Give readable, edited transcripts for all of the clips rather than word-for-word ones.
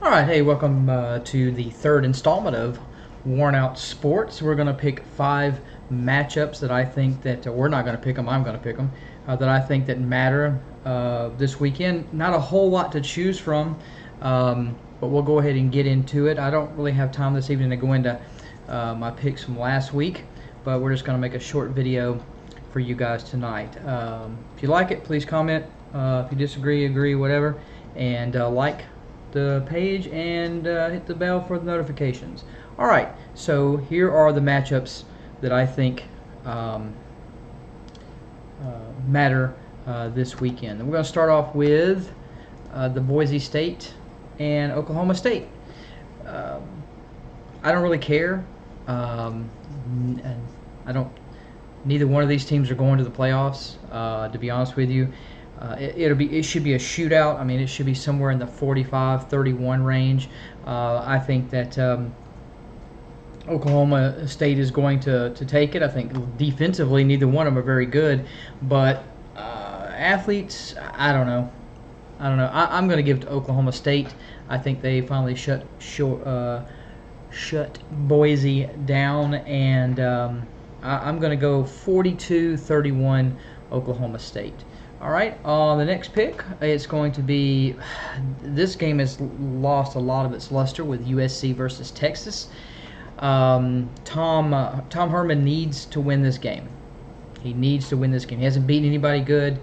All right, hey, welcome to the third installment of Worn Out Sports. We're going to pick 5 matchups that I think that we're not going to pick them. I'm going to pick them that I think that matter this weekend. Not a whole lot to choose from, but we'll go ahead and get into it. I don't really have time this evening to go into my picks from last week, but we're just going to make a short video for you guys tonight. If you like it, please comment. If you disagree, agree, whatever, and like the page and hit the bell for the notifications. All right, so here are the matchups that I think matter this weekend. And we're going to start off with the Boise State and Oklahoma State. I don't really care. I don't. Neither one of these teams are going to the playoffs. To be honest with you. It should be a shootout. I mean, it should be somewhere in the 45-31 range. I think that Oklahoma State is going to take it. I think defensively, neither one of them are very good, but athletes, I don't know. I'm going to give it to Oklahoma State. I think they finally shut Boise down, and I'm going to go 42-31 Oklahoma State. All right, the next pick, it's going to be, this game has lost a lot of its luster with USC versus Texas. Tom Herman needs to win this game. He needs to win this game. He hasn't beaten anybody good.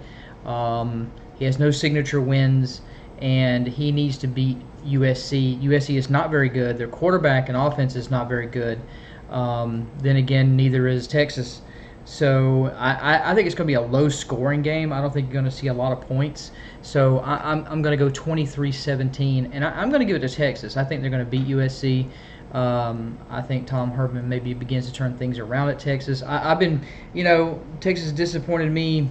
He has no signature wins, and he needs to beat USC. USC is not very good. Their quarterback and offense is not very good. Then again, neither is Texas. So I think it's going to be a low-scoring game. I don't think you're going to see a lot of points. So I'm going to go 23-17, and I'm going to give it to Texas. I think they're going to beat USC. I think Tom Herman maybe begins to turn things around at Texas. I've been, Texas disappointed me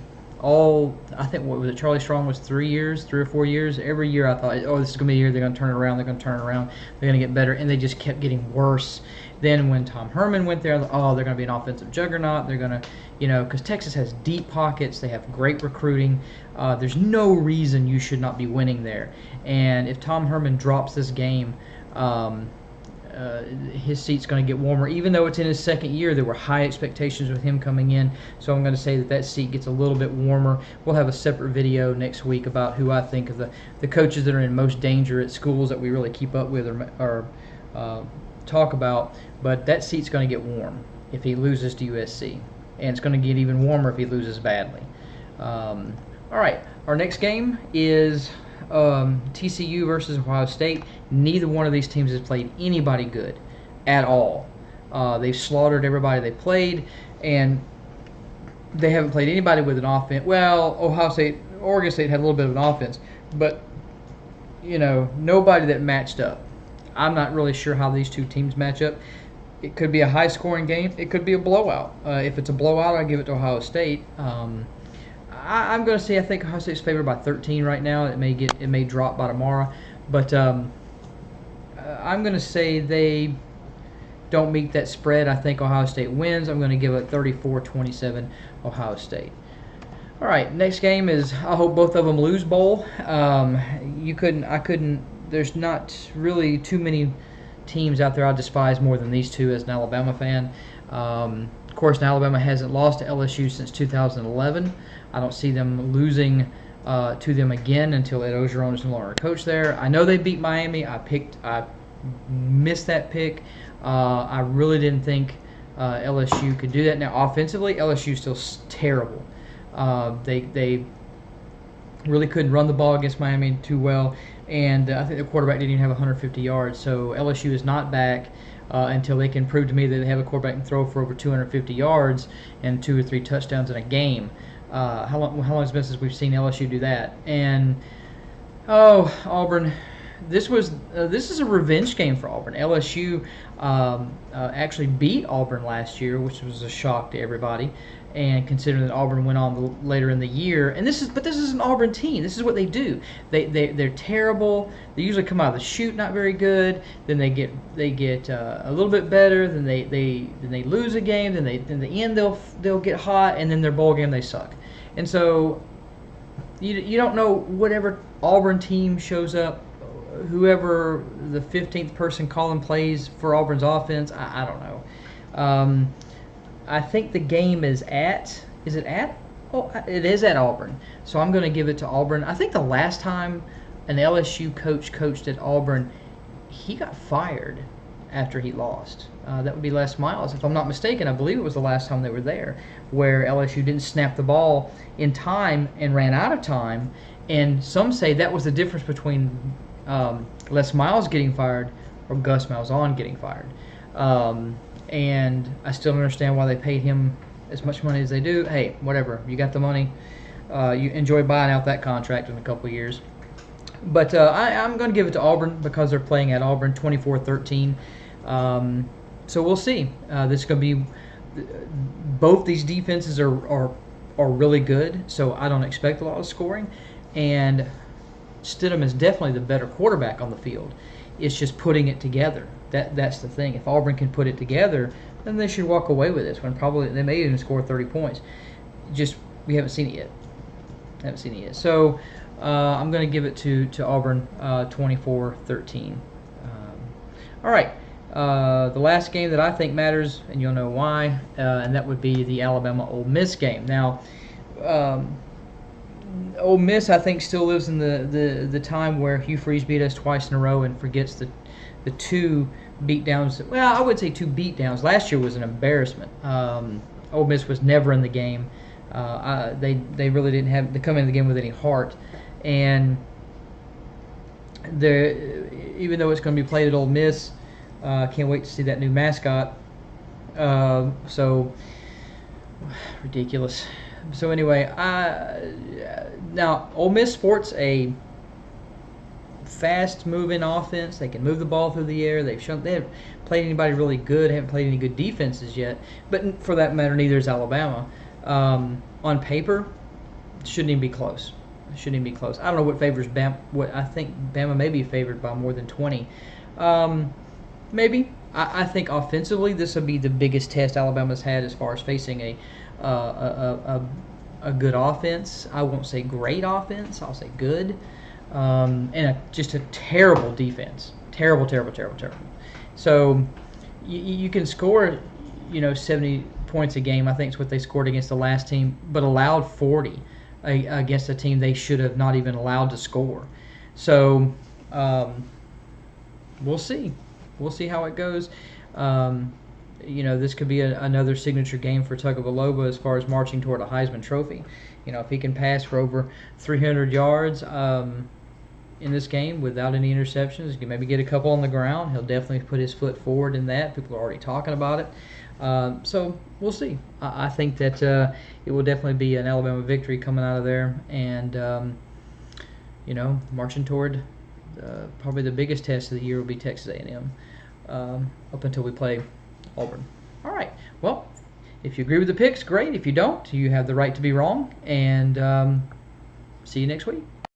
I think, what was it, Charlie Strong was 3 or 4 years. Every year I thought, oh, this is going to be a year they're going to turn it around, they're going to get better, and they just kept getting worse. Then when Tom Herman went there, they're going to be an offensive juggernaut. They're going to, because Texas has deep pockets. They have great recruiting. There's no reason you should not be winning there. And if Tom Herman drops this game, his seat's going to get warmer. Even though it's in his second year, there were high expectations with him coming in. So I'm going to say that seat gets a little bit warmer. We'll have a separate video next week about who I think of the coaches that are in most danger at schools that we really keep up with or talk about. But that seat's going to get warm if he loses to USC. And it's going to get even warmer if he loses badly. All right, our next game is TCU versus Ohio State. Neither one of these teams has played anybody good at all. They've slaughtered everybody they played, and they haven't played anybody with an offense. Well, Oregon State had a little bit of an offense, but nobody that matched up. I'm not really sure how these two teams match up. It could be a high-scoring game. It could be a blowout. If it's a blowout, I give it to Ohio State. I'm going to say I think Ohio State's favored by 13 right now. It may drop by tomorrow, but I'm going to say they don't meet that spread. I think Ohio State wins. I'm going to give it 34-27 Ohio State. All right, next game is, I hope both of them lose bowl. There's not really too many teams out there I despise more than these two as an Alabama fan. Of course, Alabama hasn't lost to LSU since 2011. I don't see them losing to them again until Ed Ogeron is no longer a coach there. I know they beat Miami. I missed that pick. I really didn't think LSU could do that. Now, offensively, LSU is still terrible. They really couldn't run the ball against Miami too well, and I think the quarterback didn't even have 150 yards. So LSU is not back until they can prove to me that they have a quarterback that can throw for over 250 yards and 2 or 3 touchdowns in a game. How long has it been since we've seen LSU do that? And Auburn, this is a revenge game for Auburn. LSU actually beat Auburn last year, which was a shock to everybody. And considering that Auburn went on later in the year, this is an Auburn team. This is what they do. They're terrible. They usually come out of the chute not very good. Then they get a little bit better. Then they lose a game. Then in the end they'll get hot, and then their bowl game they suck. And so you don't know, whatever Auburn team shows up whoever the 15th person calling plays for Auburn's offense, I don't know. I think the game is it at? Oh, it is at Auburn. So I'm going to give it to Auburn. I think the last time an LSU coach coached at Auburn, he got fired after he lost. That would be Les Miles. If I'm not mistaken, I believe it was the last time they were there, where LSU didn't snap the ball in time and ran out of time. And some say that was the difference between Les Miles getting fired or Gus Malzahn getting fired. And I still don't understand why they paid him as much money as they do. Hey, whatever. You got the money. You enjoy buying out that contract in a couple of years. But I'm going to give it to Auburn because they're playing at Auburn 24-13. So we'll see. This is going to be both these defenses are really good, so I don't expect a lot of scoring. And Stidham is definitely the better quarterback on the field. It's just putting it together. That's the thing. If Auburn can put it together, then they should walk away with this one. Probably they may even score 30 points. Just we haven't seen it yet. So I'm going to give it to Auburn 24-13. All right. The last game that I think matters, and you'll know why, and that would be the Alabama-Ole Miss game. Now, Ole Miss, I think, still lives in the time where Hugh Freeze beat us twice in a row and forgets the two beatdowns. Well, I would say two beatdowns. Last year was an embarrassment. Ole Miss was never in the game. They really didn't have to come in the game with any heart, and even though it's going to be played at Ole Miss, can't wait to see that new mascot. So ridiculous. So anyway, now Ole Miss sports a fast-moving offense. They can move the ball through the air. They haven't played anybody really good. Haven't played any good defenses yet. But for that matter, neither is Alabama. On paper, shouldn't even be close. Shouldn't even be close. I don't know what favors Bama. What I think Bama may be favored by more than 20. Maybe. I think offensively, this will be the biggest test Alabama's had as far as facing a good offense. I won't say great offense. I'll say good. And just a terrible defense. Terrible. So you can score, 70 points a game. I think it's what they scored against the last team, but allowed 40 against a team they should have not even allowed to score. So we'll see. We'll see how it goes. This could be another signature game for Tagovailoa as far as marching toward a Heisman Trophy. If he can pass for over 300 yards in this game without any interceptions, he can maybe get a couple on the ground. He'll definitely put his foot forward in that. People are already talking about it. So we'll see. I think that it will definitely be an Alabama victory coming out of there, and marching toward probably the biggest test of the year will be Texas A&M up until we play Auburn. All right. Well, if you agree with the picks, great. If you don't, you have the right to be wrong. And see you next week.